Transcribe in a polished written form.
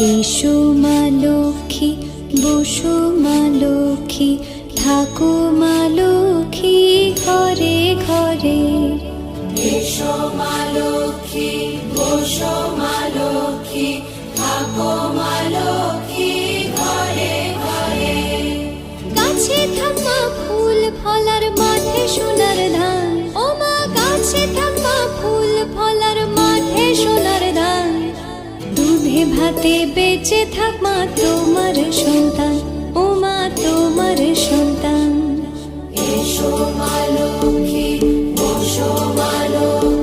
এসো মা লক্ষ্মী, বসো মা লক্ষ্মী, থাকো মা লক্ষ্মী ঘরে ঘরে। এসো মা লক্ষ্মী, বসো মা লক্ষ্মী, থাকো মা লক্ষ্মী ঘরে ঘরে। গাছে থাকা ফুল ফলার মাঠে সোনার ধান, ও মা গাছে থাকা ফুল ফলার মাঠে সোনার ধান। দুধে ভাতে বেঁচে থাক মা তোমার সন্তান, ও মা তোমার সন্তান। এসো মা লক্ষ্মী, বসো মা লক্ষ্মী,